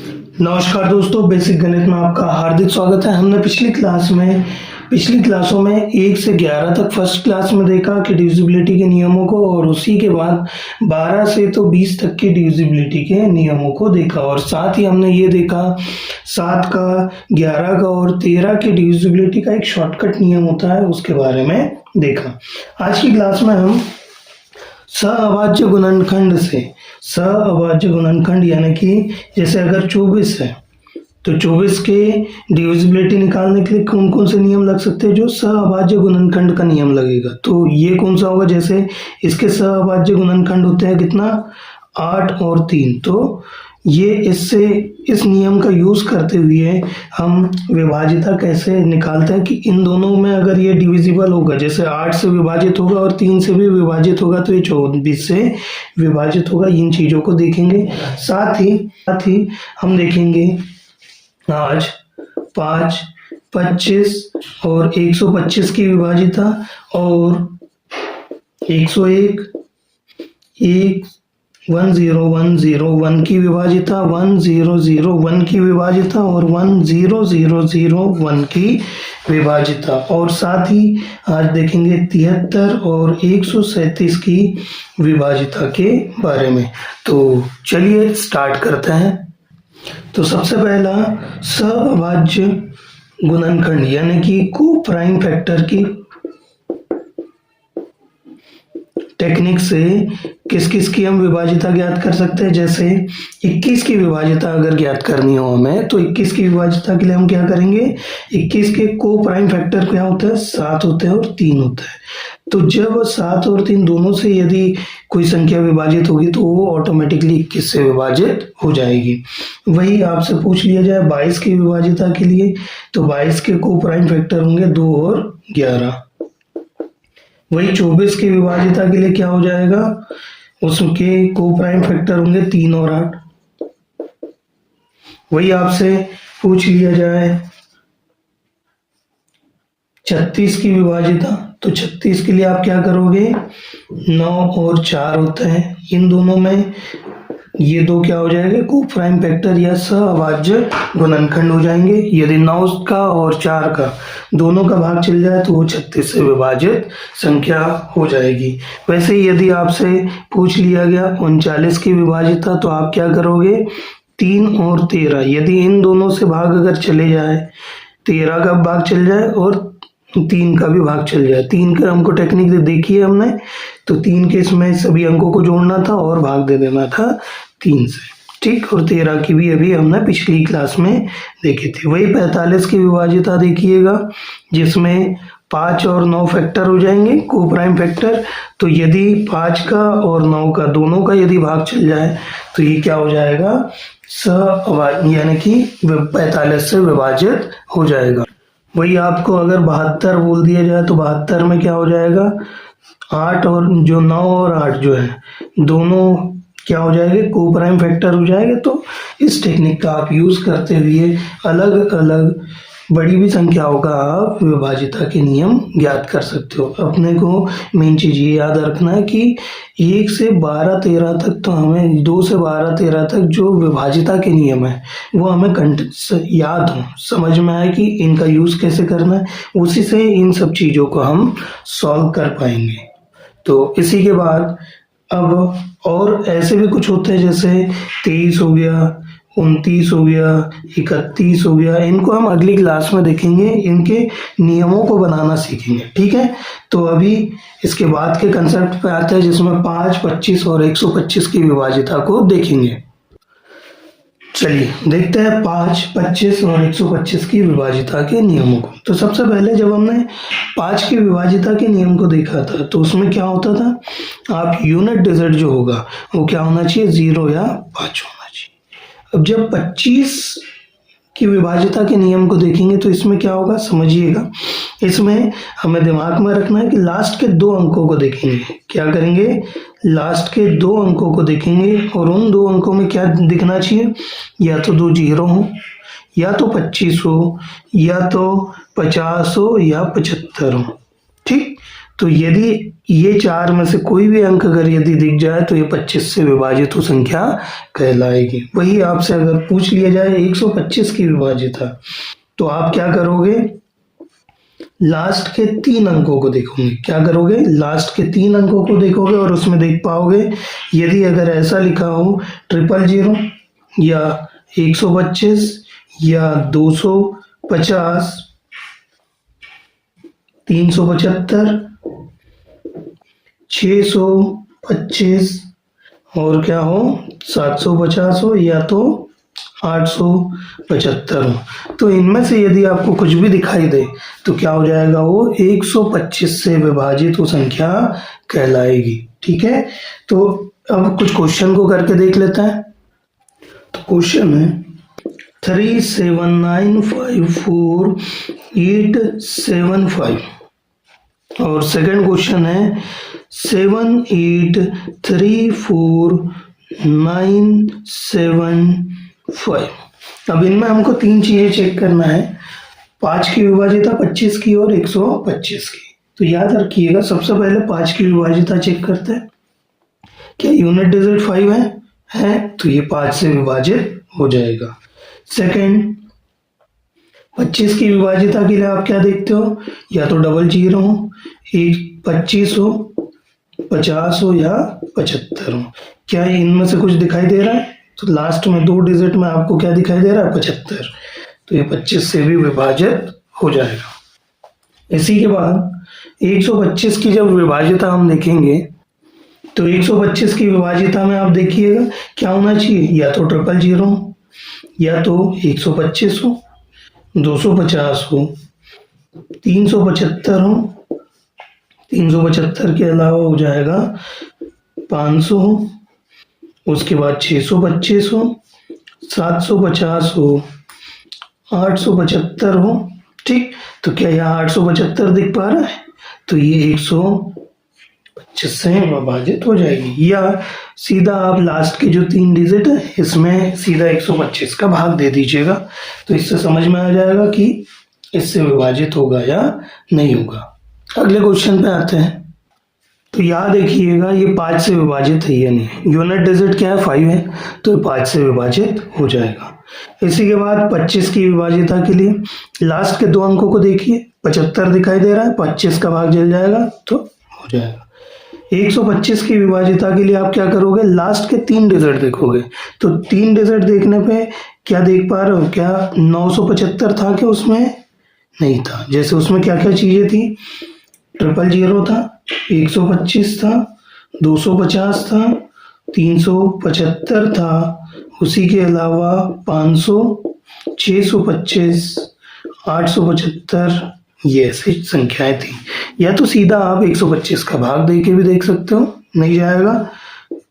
नमस्कार दोस्तों, बेसिक गणित में आपका हार्दिक स्वागत है। हमने पिछली क्लासों में 1 से 11 तक फर्स्ट क्लास में देखा कि डिविजिबिलिटी के नियमों को, और उसी के बाद 12 से तो 20 तक की डिविजिबिलिटी के नियमों को देखा, और साथ ही हमने ये देखा 7 का, 11 का और 13 की डिविजिबिलिटी का एक शॉर्टकट नियम होता है, उसके बारे में देखा। आज की क्लास में हम सअभाज्य गुणनखंड यानी कि जैसे अगर 24 है तो 24 के डिविजिबिलिटी निकालने के लिए कौन कौन से नियम लग सकते हैं, जो सअभाज्य गुणनखंड का नियम लगेगा। तो ये कौन सा होगा, जैसे इसके सअभाज्य गुणनखंड होते हैं कितना, 8 और 3। तो ये इस नियम का यूज करते हुए हम विभाजिता कैसे निकालते हैं कि इन दोनों में अगर ये डिविजिबल होगा, जैसे 8 से विभाजित होगा और 3 से भी विभाजित होगा, तो ये 24 से विभाजित होगा। इन चीजों को देखेंगे। साथ ही हम देखेंगे आज 5, 25 और 125 की विभाजिता, और 101, 10101 की विभाजिता, 1001 की विभाजिता और 1001 की विभाजिता, और साथ ही आज देखेंगे 73 और 137 की विभाजिता के बारे में। तो चलिए स्टार्ट करते हैं। तो सबसे पहला सअभाज्य गुणनखंड यानी कि को प्राइम फैक्टर की टेक्निक से किस किस की हम विभाजिता ज्ञात कर सकते हैं। जैसे 21 की विभाजिता अगर ज्ञात करनी हो हमें, तो 21 की विभाजिता के लिए हम क्या करेंगे, 21 के को प्राइम फैक्टर क्या होता है, 7 होते हैं और 3 होता है। तो जब 7 और 3 दोनों से यदि कोई संख्या विभाजित होगी तो वो ऑटोमेटिकली 21 से विभाजित हो जाएगी। वही आपसे पूछ लिया जाए 22 की विभाजिता के लिए, तो 22 के को प्राइम फैक्टर होंगे 2 और 11। वही 24 की विभाजिता के लिए क्या हो जाएगा, उसके को प्राइम फैक्टर होंगे 3 और 8। वही आपसे पूछ लिया जाए 36 की विभाजिता, तो 36 के लिए आप क्या करोगे, 9 और 4 होते हैं, इन दोनों में ये दो क्या हो जाएंगे, को प्राइम फैक्टर या सअभाज्य गुणनखंड हो जाएंगे। यदि 9 का और 4 का दोनों का भाग चल जाए तो वो 36 से विभाजित संख्या हो जाएगी। वैसे ही यदि आपसे पूछ लिया गया 39 की विभाजिता, तो आप क्या करोगे, 3 और 13, यदि इन दोनों से भाग अगर चले जाए, 13 का भाग चल जाए और 3 का भी भाग चल जाए, 3 का हमको टेक्निक देखी है हमने, तो 3 के इसमें सभी अंकों को जोड़ना था और भाग दे देना था 3 से, ठीक। और 13 की भी अभी हमने पिछली क्लास में देखी थी। वही 45 की विभाजिता देखिएगा, जिसमें 5 और 9 फैक्टर हो जाएंगे, को प्राइम फैक्टर। तो यदि 5 का और 9 का दोनों का यदि भाग चल जाए तो ये क्या हो जाएगा, यानी कि 45 से विभाजित हो जाएगा। वही आपको अगर 72 बोल दिया जाए तो 72 में क्या हो जाएगा, 8 और जो 9 और 8 जो है दोनों क्या हो जाएंगे, को प्राइम फैक्टर हो जाएंगे। तो इस टेक्निक का आप यूज करते हुए अलग अलग बड़ी भी संख्याओं का आप विभाजिता के नियम ज्ञात कर सकते हो। अपने को मेन चीज ये याद रखना है कि 1 से 12 13 तक, तो हमें 2 से 12 13 तक जो विभाजिता के नियम है वो हमें याद हो, समझ में आए कि इनका यूज कैसे करना है, उसी से इन सब चीजों को हम सॉल्व कर पाएंगे। तो इसी के बाद अब और ऐसे भी कुछ होते हैं, जैसे 23 हो गया, 29 हो गया, 31 हो गया, इनको हम अगली क्लास में देखेंगे, इनके नियमों को बनाना सीखेंगे, ठीक है। तो अभी इसके बाद के कंसेप्ट पे आते हैं, जिसमें 5, 25 और 125 की विभाजिता को देखेंगे। चलिए देखते हैं 5, 25 और 125 की विभाजिता के नियमों को। तो सबसे पहले जब हमने 5 की विभाजिता के नियम को देखा था, तो उसमें क्या होता था, आप यूनिट डिजिट जो होगा वो क्या होना चाहिए, 0 या 5 होना चाहिए। अब जब 25 की विभाजिता के नियम को देखेंगे तो इसमें क्या होगा, समझिएगा। इसमें हमें दिमाग में रखना है कि लास्ट के 2 अंकों को देखेंगे। क्या करेंगे, लास्ट के 2 अंकों को देखेंगे, और उन 2 अंकों में क्या दिखना चाहिए, या तो 2 0 हो, या तो 25 हो, या तो 50 हो, या 75 हो, ठीक। तो यदि ये चार में से कोई भी अंक अगर यदि दिख जाए तो ये 25 से विभाजित हो संख्या कहलाएगी। वही आपसे अगर पूछ लिया जाए 125 की विभाजिता, तो आप क्या करोगे, लास्ट के 3 अंकों को देखोगे। क्या करोगे, लास्ट के 3 अंकों को देखोगे और उसमें देख पाओगे यदि अगर ऐसा लिखा हो 000 या 125 या 250, 375, 625 और क्या हो 750 हो या तो 875 हो, तो इनमें से यदि आपको कुछ भी दिखाई दे तो क्या हो जाएगा, वो 125 से विभाजित वो संख्या कहलाएगी। ठीक है, तो अब कुछ क्वेश्चन को करके देख लेते हैं। तो क्वेश्चन है 37954875 और सेकंड क्वेश्चन है 7834975। अब इनमें हमको 3 चीजें चेक करना है, 5 की विभाजिता, 25 की और 125 की। तो याद रखिएगा, सबसे पहले 5 की विभाजिता चेक करते हैं। क्या यूनिट डिजिट 5 है तो ये 5 से विभाजित हो जाएगा। सेकंड, 25 की विभाजिता के लिए आप क्या देखते हो, या तो 00 हो, 25 हो, 50 हो या 75 हो। क्या इनमें से कुछ दिखाई दे रहा है, तो लास्ट में 2 डिजिट में आपको क्या दिखाई दे रहा है, 75, तो ये 25 से भी विभाजित हो जाएगा। इसी के बाद 125 की जब विभाजिता हम देखेंगे तो 125 की विभाजिता में आप देखिएगा क्या होना चाहिए, या तो 000 हो, या तो 125 हो, 250 हो, 375 हो, 375 के अलावा हो जाएगा 500 हो, उसके बाद 625 हो, 750 हो, 875 हो। ठीक, तो क्या यहाँ 875 दिख पा रहा है, तो ये 125 से विभाजित हो जाएगी। या सीधा आप लास्ट के जो 3 डिजिट है इसमें सीधा 125 का भाग दे दीजिएगा, तो इससे समझ में आ जाएगा कि इससे विभाजित होगा या नहीं होगा। अगले क्वेश्चन पे आते हैं। तो याद रखिएगा ये 5 से विभाजित है या नहीं। यूनिट डिजिट क्या है, 5 है, तो ये 5 से विभाजित हो जाएगा। इसी के बाद 25 की विभाजिता के लिए लास्ट के 2 अंकों को देखिए, 75 दिखाई दे रहा है, 25 का भाग जल जाएगा तो हो जाएगा। 125 की विभाजिता के लिए आप क्या करोगे, लास्ट के 3 डिजिट देखोगे। तो 3 डिजिट देखने पे क्या देख पा रहे हो, क्या 975 था क्या, उसमें नहीं था। जैसे उसमें क्या क्या चीजें थी, 000 था, 125 था, 250 था, 375 था, उसी के अलावा 500, 625, 875, ये ऐसी संख्याएं थी। या तो सीधा आप 125 का भाग दे के भी देख सकते हो, नहीं जाएगा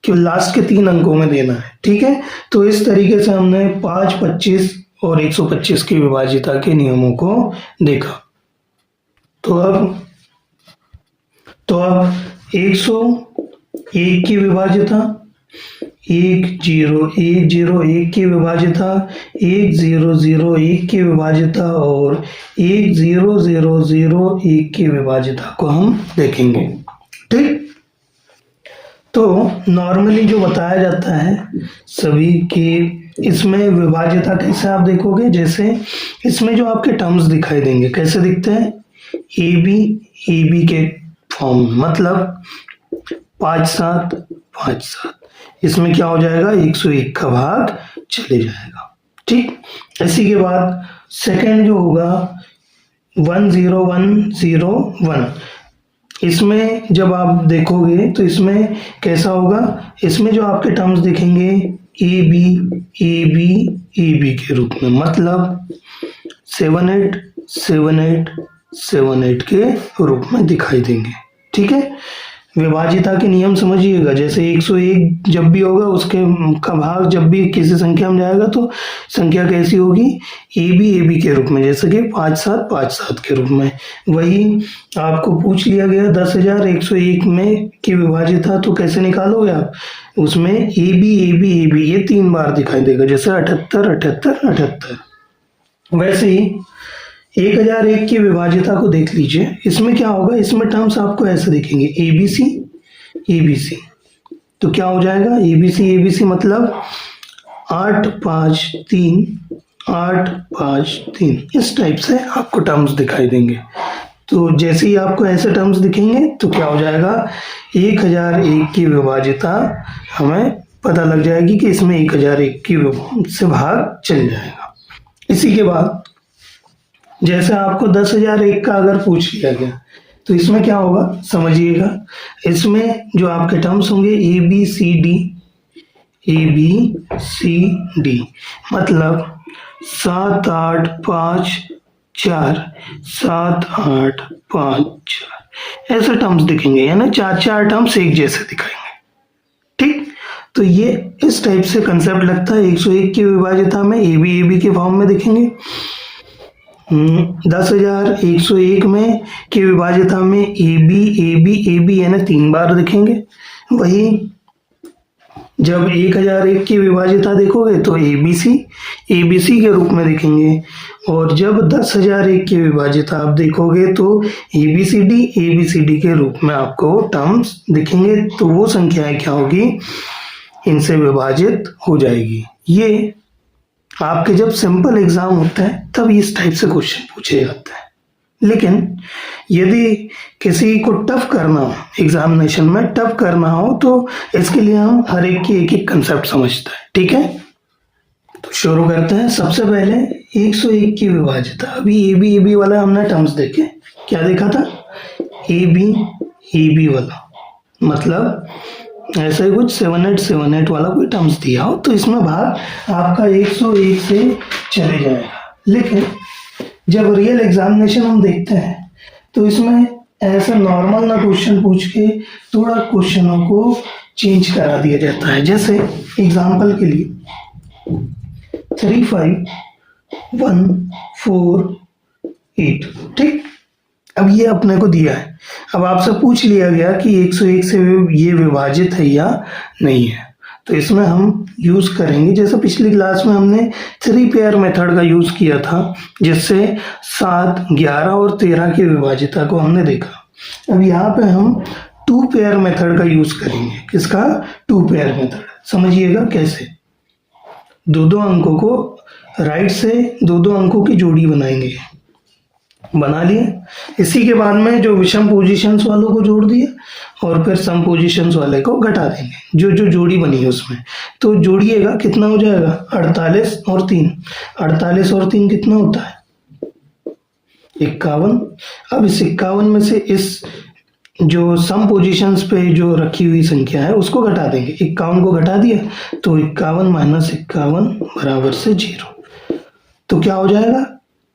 क्यों, लास्ट के 3 अंकों में देना है। ठीक है, तो इस तरीके से हमने 5, 25 और 125 की विभाजिता के नियमों को देखा। तो अब 101 की विभाजिता, 1001 की विभाजिता, 1001 की विभाजिता और 1001 की विभाजिता को हम देखेंगे। ठीक, तो नॉर्मली जो बताया जाता है सभी की, इसमें विभाजिता कैसे आप देखोगे, जैसे इसमें जो आपके टर्म्स दिखाई देंगे कैसे दिखते हैं, ए बी के फॉर्म में, मतलब 5 7 5 7, इसमें क्या हो जाएगा, 101 का भाग चले जाएगा। ठीक, इसी के बाद सेकंड जो होगा 10101, इसमें जब आप देखोगे तो इसमें कैसा होगा, इसमें जो आपके टर्म्स दिखेंगे ए बी के रूप में, मतलब 7 8 7 8 7 8 के रूप में दिखाई देंगे। ठीक है, विभाजिता के नियम समझिएगा, जैसे 101 जब भी होगा उसके का भाग जब भी किसी संख्या में जाएगा तो संख्या कैसी होगी, ए बी के रूप में, जैसे कि 5 7 5 7 के रूप में। वही आपको पूछ लिया गया 10,101 में की विभाजिता, तो कैसे निकालोगे आप, उसमें ए बी ये 3 बार दिखाई देगा, जैसे 78 78 78। वैसे ही 1001 की विभाज्यता को देख लीजिए, इसमें क्या होगा, इसमें टर्म्स आपको ऐसे दिखेंगे ABC ABC। तो क्या हो जाएगा ABC ABC मतलब 8 5 3 8 5 3, इस टाइप से आपको टर्म्स दिखाई देंगे। तो जैसे ही आपको ऐसे टर्म्स दिखेंगे तो क्या हो जाएगा, 1001 की विभाज्यता हमें पता लग जाएगी कि इसमें 1001 की से भाग चल जाएगा। इसी के बाद जैसे आपको 10,001 का अगर पूछ लिया गया तो इसमें क्या होगा समझिएगा, इसमें जो आपके टर्म्स होंगे ABCD मतलब 7 8 5 4 7 8 5 4 ऐसे टर्म्स दिखेंगे, यानी चार टर्म्स एक जैसे दिखाएंगे। ठीक, तो ये इस टाइप से कंसेप्ट लगता है। 101 की विभाज्यता में AB के फॉर्म में दिखेंगे, 10,101 में की विभाज्यता में AB यानी 3 बार दिखेंगे। वही जब 1001 की विभाज्यता देखोगे तो ABC के रूप में दिखेंगे, और जब 10,001 की विभाज्यता आप देखोगे तो ABCD के रूप में आपको टर्म्स दिखेंगे। तो वो संख्याएं क्या होगी, इनसे विभाजित हो जाएगी। ये आपके जब सिंपल एग्जाम होता है तब इस टाइप से क्वेश्चन पूछे जाते हैं, लेकिन यदि किसी को टफ करना हो, एग्जामिनेशन में टफ करना हो, तो इसके लिए हम हर एक की एक एक कंसेप्ट समझते हैं। ठीक है, तो शुरू करते हैं। सबसे पहले 101 की विभाज्यता। अभी AB वाला हमने टर्म्स देखे, क्या देखा था, AB वाला मतलब ऐसा ही कुछ 7 8 वाला कोई टर्म्स दिया हो तो इसमें भाग आपका 101 से चले जाएगा। लेकिन जब रियल एग्जामिनेशन हम देखते हैं तो इसमें ऐसा नॉर्मल ना क्वेश्चन पूछ के थोड़ा क्वेश्चनों को चेंज करा दिया जाता है। जैसे एग्जाम्पल के लिए 3 5 1 4 8, ठीक, अब ये अपने को दिया है। अब आपसे पूछ लिया गया कि 101 से ये विभाजित है या नहीं है, तो इसमें हम यूज करेंगे, जैसे पिछली क्लास में हमने 3 पेयर मेथड का यूज किया था, जिससे 7 11 और 13 की विभाज्यता को हमने देखा। अब यहाँ पे हम 2 पेयर मेथड का यूज करेंगे। किसका, 2 पेयर मेथड। समझिएगा कैसे, दो अंकों को राइट से दो अंकों की जोड़ी बनाएंगे, बना लिए। इसी के बाद में जो विषम पोजीशंस वालों को जोड़ दिया और फिर सम पोजीशंस वाले को घटा देंगे, जो जोड़ी बनी है उसमें। तो जोड़िएगा कितना हो जाएगा, 48 और 3। 48 और 3 कितना होता है, 51। अब इस 51 में से इस जो सम पोजीशंस पे जो रखी हुई संख्या है उसको घटा देंगे। 51 को घटा दिया तो 51 माइनस 51 बराबर से 0। तो क्या हो जाएगा,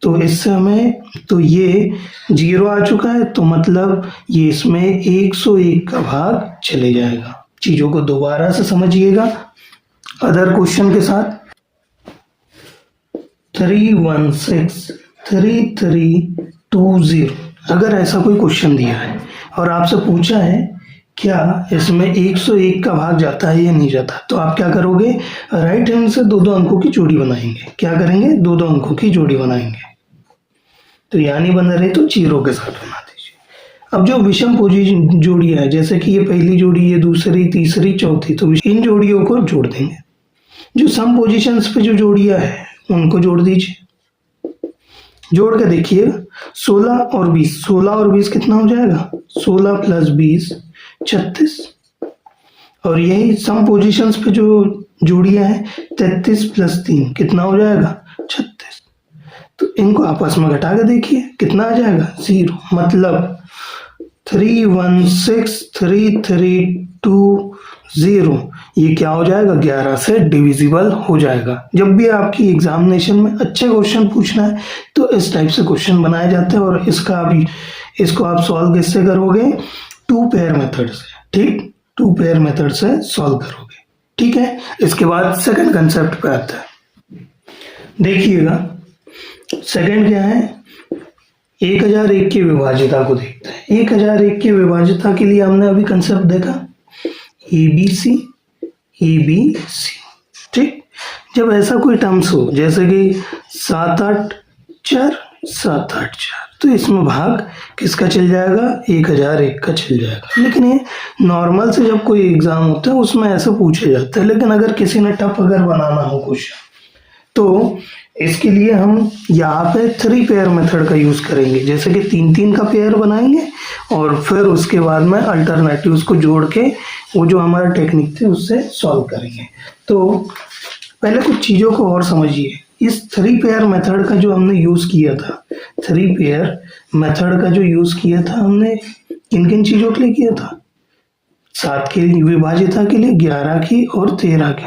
तो इससे हमें, तो ये 0 आ चुका है, तो मतलब ये इसमें 101 का भाग चले जाएगा। चीजों को दोबारा से समझिएगा अदर क्वेश्चन के साथ। 3163320, अगर ऐसा कोई क्वेश्चन दिया है और आपसे पूछा है क्या इसमें 101 का भाग जाता है या नहीं जाता, तो आप क्या करोगे, राइट हैंड से दो अंकों की जोड़ी बनाएंगे। क्या करेंगे, दो अंकों की जोड़ी बनाएंगे। तो यानी बन रहे तो 0 के साथ बना दीजिए। अब जो विषम पोजीशन जोड़ी है, जैसे कि ये पहली जोड़ी, ये दूसरी, तीसरी, चौथी, तो इन जोड़ियों को जोड़ देंगे। जो सम पोजीशंस पे जो जोड़ियां है उनको जोड़ दीजिए। जोड़ के देखिएगा 16 और 20, 16 और 20 कितना हो जाएगा, 16 प्लस 20 36। और यही सम पोजीशंस पे जो जोड़ियां हैं 33 प्लस 3 कितना हो जाएगा, 36। तो इनको आपस में घटा के देखिए कितना आ जाएगा, 0। मतलब 3163320 ये क्या हो जाएगा, 11 से डिविजिबल हो जाएगा। जब भी आपकी एग्जामिनेशन में अच्छे क्वेश्चन पूछना है तो इस टाइप से क्वेश्चन बनाए जाते हैं, और इसको आप सॉल्व किससे करोगे, 2 पेयर मेथड से। ठीक, 2 पेयर मेथड से सॉल्व करोगे। ठीक है, इसके बाद सेकंड कंसेप्ट पे आता है। देखिएगा सेकंड क्या है, 1001 की विभाज्यता को देखते हैं। 1001 की विभाज्यता के लिए हमने अभी कंसेप्ट देखा ABC। ठीक, जब ऐसा कोई टर्म्स हो जैसे कि 7 8 4 7 8 4, तो इसमें भाग किसका चल जाएगा, 1001 का चल जाएगा। लेकिन ये नॉर्मल से जब कोई एग्जाम होता है उसमें ऐसे पूछे जाते हैं। लेकिन अगर किसी ने टफ अगर बनाना हो क्वेश्चन तो इसके लिए हम यहाँ पे 3 पेयर मेथड का यूज करेंगे। जैसे कि 3 का पेयर बनाएंगे और फिर उसके बाद में अल्टरनेटिव्स को जोड़ के वो जो हमारा टेक्निक थे उससे सॉल्व करेंगे। तो पहले कुछ चीज़ों को और समझिए। इस 3 पेयर मेथड का जो हमने यूज़ किया था, 3 पेयर मेथड का जो यूज़ किया था हमने किन किन चीज़ों के लिए किया था, 7 की विभाजिता के लिए, 11 की और 13 की।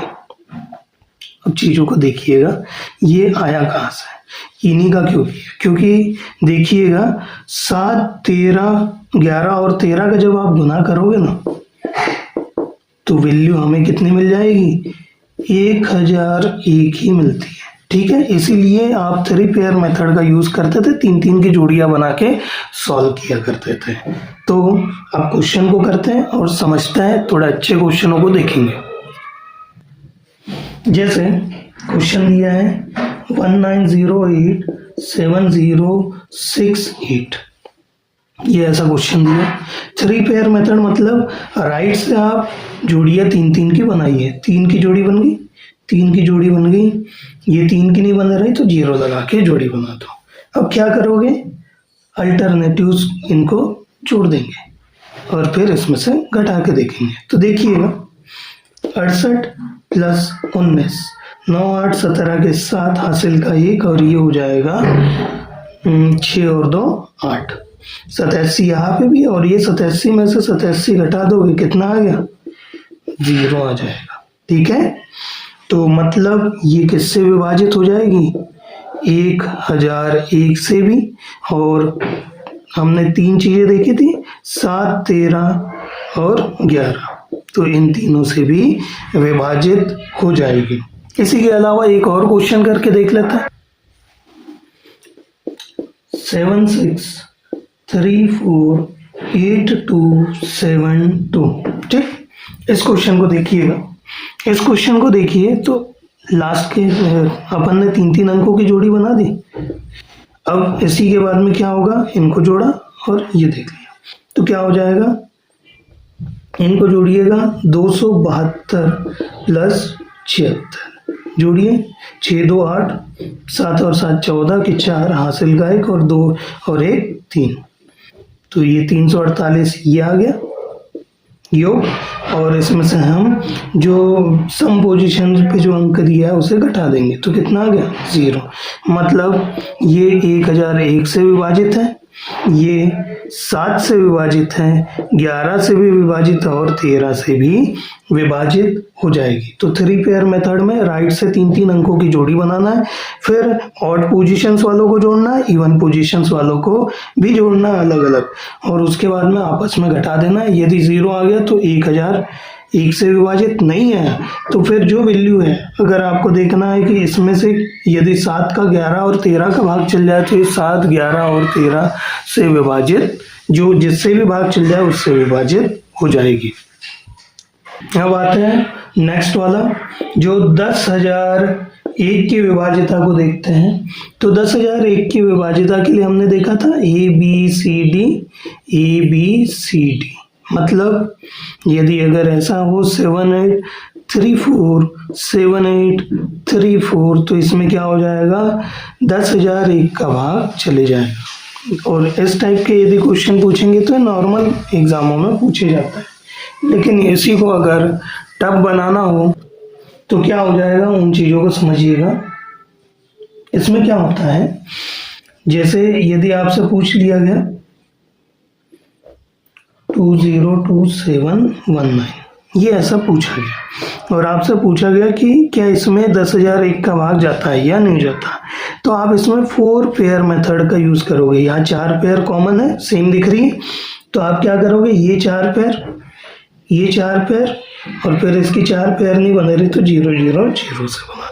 अब चीज़ों को देखिएगा, ये आया कहाँ से, इन्हीं का क्यों किया, क्योंकि देखिएगा 7 13 11 और 13 का जब आप गुना करोगे ना तो वैल्यू हमें कितनी मिल जाएगी, 1001 ही मिलती है। ठीक है, इसीलिए आप 3 पेयर मेथड का यूज करते थे, 3 की जोड़ियां बना के सॉल्व किया करते थे। तो अब क्वेश्चन को करते हैं और समझते हैं, थोड़ा अच्छे क्वेश्चनों को देखेंगे। जैसे क्वेश्चन दिया है 19087068, ये ऐसा क्वेश्चन दिया। 3 पेयर मेथड मतलब राइट से आप जोड़ियां 3 की बनाई है, 3 की जोड़ी बन गई, 3 की जोड़ी बन गई, ये 3 की नहीं बन रही तो 0 लगा के जोड़ी बना दो। अब क्या करोगे, अल्टरनेटिव्स इनको जोड़ देंगे और फिर इसमें से घटा के देखेंगे। तो देखिएगा 68 प्लस 19, 9 8 17 के 7 हासिल का 1 और ये हो जाएगा 6 और 2 8, 87 यहाँ पे भी, और ये 87 में से 87 घटा दोगे कितना आ गया, 0 आ जाएगा। ठीक है, तो मतलब ये किससे विभाजित हो जाएगी, 1001 से भी, और हमने 3 चीजें देखी थी 7 13 और 11, तो इन तीनों से भी विभाजित हो जाएगी। इसी के अलावा एक और क्वेश्चन करके देख लेते हैं। 76348272। ठीक, इस क्वेश्चन को देखिएगा। इस क्वेश्चन को देखिए तो लास्ट के अपन ने 3 अंकों की जोड़ी बना दी। अब इसी के बाद में क्या होगा, इनको जोड़ा और ये देख लिया, तो क्या हो जाएगा, इनको जोड़िएगा 272 प्लस 76, जोड़िए 6 2 8, 7 और 7 14 के 4 हासिल का 1 और 2 और 1 3, तो ये 348 ये आ गया योग। और इसमें से हम जो सम पोजीशन पे जो अंक दिया है उसे घटा देंगे तो कितना आ गया, 0। मतलब ये 1001 से विभाजित है, ये 7 से विभाजित है, 11 से भी विभाजित है और 13 से भी विभाजित हो जाएगी। तो 3 पेयर मेथड में राइट से 3 अंकों की जोड़ी बनाना है, फिर ऑड पोजीशंस वालों को जोड़ना है, इवन पोजीशंस वालों को भी जोड़ना है अलग अलग, और उसके बाद में आपस में घटा देना है। यदि 0 आ गया तो 1001 से विभाजित नहीं है, तो फिर जो वैल्यू है, अगर आपको देखना है कि इसमें से यदि 7 का 11 और 13 का भाग चल जाए तो ये 7 11 और 13 से विभाजित, जो जिससे भी भाग चल जाए उससे विभाजित हो जाएगी। अब आते हैं नेक्स्ट वाला, जो 10001 की विभाजिता को देखते हैं। तो 10001 की विभाजिता के लिए हमने देखा था ABCD, मतलब यदि अगर ऐसा हो 7834 तो इसमें क्या हो जाएगा, 10001 का भाग चले जाएगा। और इस टाइप के यदि क्वेश्चन पूछेंगे तो नॉर्मल एग्जामों में पूछे जाता है, लेकिन इसी को अगर टफ बनाना हो तो क्या हो जाएगा, उन चीज़ों को समझिएगा। इसमें क्या होता है, जैसे यदि आपसे पूछ लिया गया 202719, ये ऐसा पूछा गया और आपसे पूछा गया कि क्या इसमें 10001 का भाग जाता है या नहीं जाता, तो आप इसमें 4 पेयर मेथड का यूज करोगे। यहाँ 4 पेयर कॉमन है, सेम दिख रही है, तो आप क्या करोगे, ये 4 पेयर, ये 4 पेयर, और फिर इसकी 4 पेयर नहीं बने रही तो 0 0 0 से बना,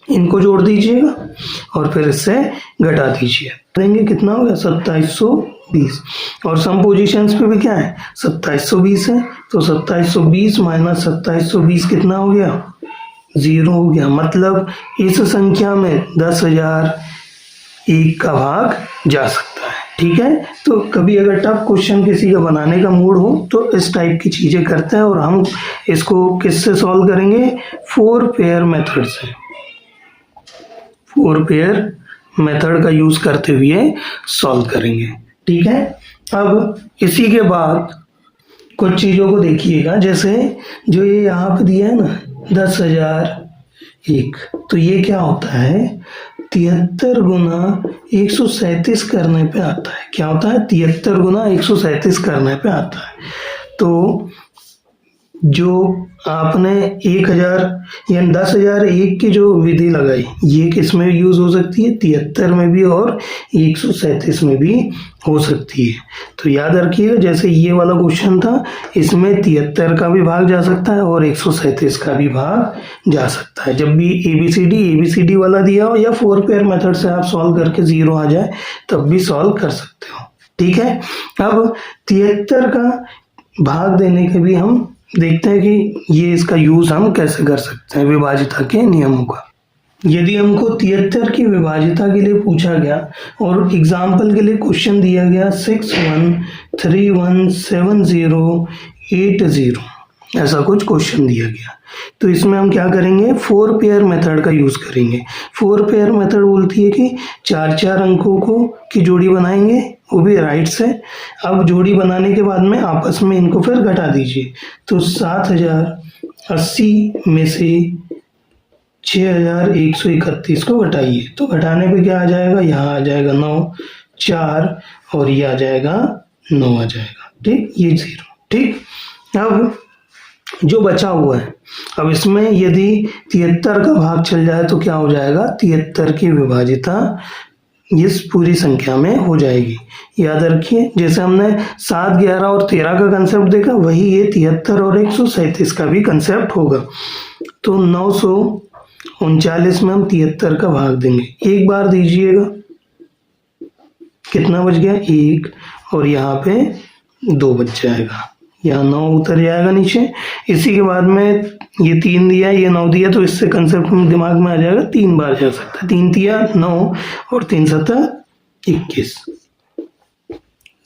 इनको जोड़ दीजिएगा और फिर इससे घटा दीजिए, देंगे कितना हो गया, 2720। और सम पोजीशंस पे भी क्या है, 2720 है, तो 2720 माइनस 2720 कितना हो गया, 0 हो गया। मतलब इस संख्या में 10,000 1 का भाग जा सकता है। ठीक है, तो कभी अगर टफ क्वेश्चन किसी का बनाने का मूड हो तो इस टाइप की चीज़ें करते हैं, और हम इसको किससे सॉल्व करेंगे, 4 पेयर मेथड से, 4 पेयर मेथड का यूज़ करते हुए सॉल्व करेंगे। ठीक है, अब इसी के बाद कुछ चीज़ों को देखिएगा, जैसे जो ये यहाँ पे दिया है ना 10,001, तो ये क्या होता है, 73 गुना 137 करने पे आता है। क्या होता है, 73 गुना 137 करने पे आता है। तो जो आपने 1000 या 10,001 की जो विधि लगाई, ये किस में यूज हो सकती है, 73 में भी और 137 में भी हो सकती है। तो याद रखिएगा, जैसे ये वाला क्वेश्चन था, इसमें 73 का भी भाग जा सकता है और 137 का भी भाग जा सकता है। जब भी एबीसीडी वाला दिया हो या 4 पेयर मेथड से आप सॉल्व करके 0 आ जाए तब भी सॉल्व कर सकते हो। ठीक है, अब 73 का भाग देने के भी हम देखते हैं कि ये इसका यूज हम कैसे कर सकते हैं विभाजिता के नियमों का। यदि हमको 73 की विभाजिता के लिए पूछा गया और एग्जाम्पल के लिए क्वेश्चन दिया गया 61317080, ऐसा कुछ क्वेश्चन दिया गया, तो इसमें हम क्या करेंगे, 4 पेयर मेथड का यूज करेंगे। 4 पेयर मेथड बोलती है कि 4 अंकों को की जोड़ी बनाएंगे, वो भी राइट से। अब जोड़ी बनाने के बाद में आपस में इनको फिर घटा दीजिए, तो 7080 में से 6131 को घटाइए, तो घटाने पे क्या आ जाएगा, यहाँ आ जाएगा 9, 4 और ये आ जाएगा 9 आ जाएगा। ठीक, ये 0। ठीक, अब जो बचा हुआ है, अब इसमें यदि 73 का भाग चल जाए तो क्या हो जाएगा, 73 की विभाजिता इस पूरी संख्या में हो जाएगी। याद रखिए, जैसे हमने 7, 11 और 13 का कंसेप्ट देखा, वही ये 73 और 137 का भी कंसेप्ट होगा। तो 939 में हम 73 का भाग देंगे, एक बार दीजिएगा, कितना बच गया, 1, और यहाँ पे 2 बच जाएगा, यहाँ 9 उतर जाएगा नीचे। इसी के बाद में ये 3 दिया, ये 9 दिया, तो इससे कंसेप्ट में दिमाग में आ जाएगा, 3 बार जा सकता है, 3 तिया 9 और 3 सता 21,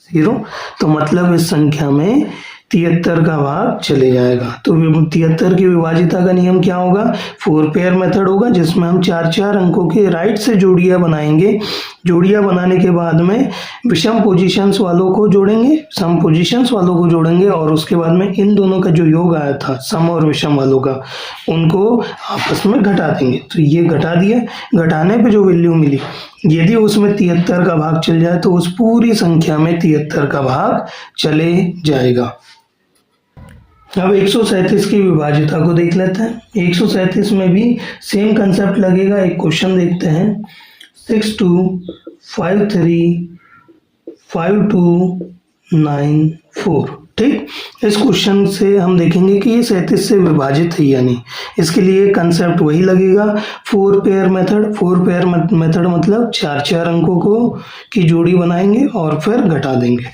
0। तो मतलब इस संख्या में 73 का भाग चले जाएगा। तो 73 की विभाजिता का नियम क्या होगा, 4 पेयर मेथड होगा, जिसमें हम 4 अंकों के राइट से जोड़ियां बनाएंगे। जोड़ियां बनाने के बाद में विषम पोजीशंस वालों को जोड़ेंगे, सम पोजीशंस वालों को जोड़ेंगे, और उसके बाद में इन दोनों का जो योग आया था सम और विषम वालों का, उनको आपस में घटा देंगे। तो ये घटा दिया, घटाने पे जो वैल्यू मिली, यदि उसमें 73 का भाग चल जाए तो उस पूरी संख्या में 73 का भाग चले जाएगा। अब 137 की विभाजिता को देख लेते हैं। 137 में भी सेम कंसेप्ट लगेगा। एक क्वेश्चन देखते हैं, 62535294। ठीक, इस क्वेश्चन से हम देखेंगे कि ये 37 से विभाजित है या नहीं। इसके लिए कंसेप्ट वही लगेगा, 4 पेयर मेथड। 4 पेयर मेथड मतलब 4 अंकों को की जोड़ी बनाएंगे और फिर घटा देंगे।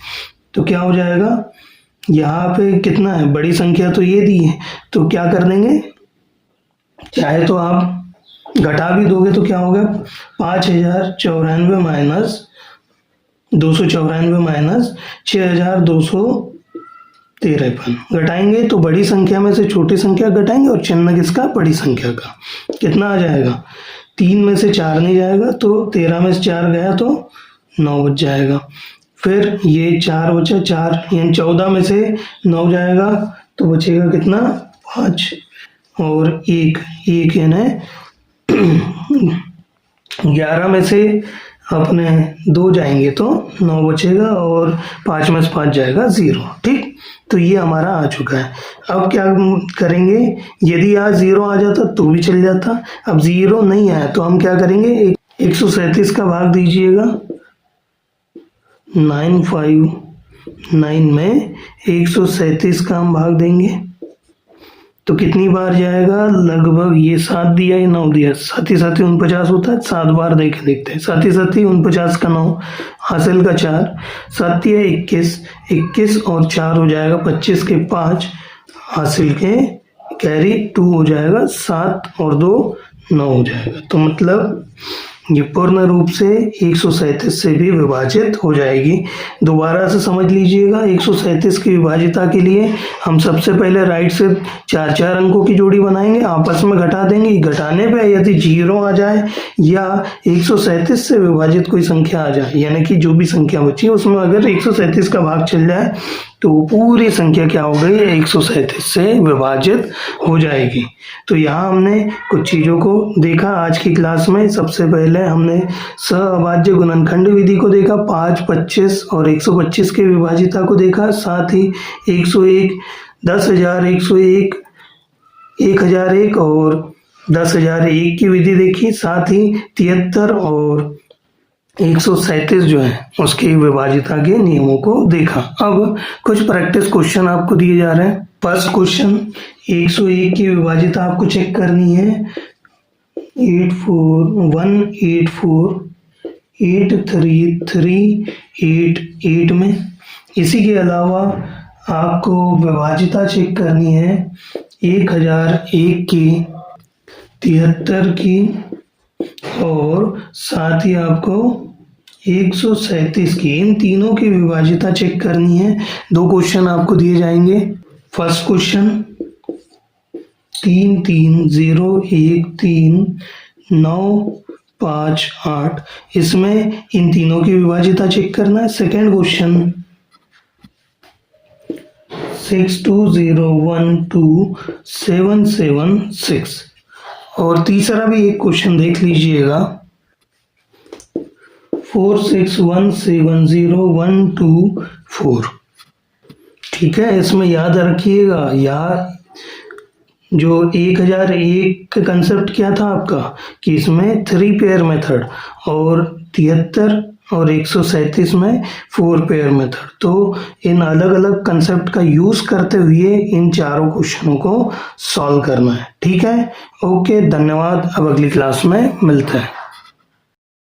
तो क्या हो जाएगा, यहाँ पे कितना है, बड़ी संख्या तो ये दी है, तो क्या कर देंगे, चाहे तो आप घटा भी दोगे तो क्या होगा, 5094 माइनस 294 माइनस 6253। घटाएंगे तो बड़ी संख्या में से छोटी संख्या घटाएंगे और चिन्ह किसका, बड़ी संख्या का। कितना आ जाएगा, 3 में से 4 नहीं जाएगा, तो 13 में से 4 गया तो 9 बच जाएगा। फिर ये 4 बचा, 4 यानी 14 में से 9 जाएगा तो बचेगा कितना, 5 और 1 यानी 11 में से अपने 2 जाएंगे तो 9 बचेगा और 5 में से 5 जाएगा 0। ठीक, तो ये हमारा आ चुका है। अब क्या करेंगे, यदि आज 0 आ जाता तो भी चल जाता। अब 0 नहीं आया तो हम क्या करेंगे, 137 का भाग दीजिएगा, 959 में 137 का हम भाग देंगे तो कितनी बार जाएगा, लगभग ये 7 दिया, ये 9 दिया, 7 ही 49 होता है, 7 बार देख देखते हैं। 7 ही 49 का 9, हासिल का 4, 7 या 21 और 4 हो जाएगा 25 के 5, हासिल के कैरी 2 हो जाएगा, 7 और 2 9 हो जाएगा। तो मतलब ये पूर्ण रूप से 137 से भी विभाजित हो जाएगी। दोबारा से समझ लीजिएगा, 137 की विभाजिता के लिए हम सबसे पहले राइट से 4-4 अंकों की जोड़ी बनाएंगे, आपस में घटा देंगे। घटाने पे यदि 0 आ जाए या 137 से विभाजित कोई संख्या आ जाए, यानी कि जो भी संख्या बची उसमें अगर 137 का भाग चल जाए तो पूरी संख्या क्या हो गई, 137 से विभाजित हो जाएगी। तो यहाँ हमने कुछ चीज़ों को देखा आज की क्लास में। सबसे पहले हमने सहअभाज्य गुणनखंड विधि को देखा, 5, 25 और 125 के विभाजिता को देखा, साथ ही 101, 10,000, 101, 1001 और 10,001 की विधि देखी, साथ ही 73 और 137 जो है उसकी विभाजिता के नियमों को देखा। अब कुछ प्रैक्टिस क्वेश्चन आपको दिए जा रहे हैं। फर्स्ट क्वेश्चन, 101 की विभाजिता आपको चेक करनी है 841848338 में। इसी के अलावा आपको विभाजिता चेक करनी है 1001 की, 73 की और साथ ही आपको 137 की। इन तीनों की विभाजिता चेक करनी है। 2 क्वेश्चन आपको दिए जाएंगे। फर्स्ट क्वेश्चन 330139558, इसमें इन तीनों की विभाजिता चेक करना है। सेकेंड क्वेश्चन 62012776 और तीसरा भी एक क्वेश्चन देख लीजिएगा 46170124। ठीक है, इसमें याद रखिएगा, यहाँ जो 1001 का कंसेप्ट क्या था आपका कि इसमें 3 पेयर मेथड और 73 और 137 में 4 पेयर मेथड। तो इन अलग अलग कंसेप्ट का यूज करते हुए इन चारों क्वेश्चनों को सॉल्व करना है। ठीक है, ओके, धन्यवाद। अब अगली क्लास में मिलते हैं।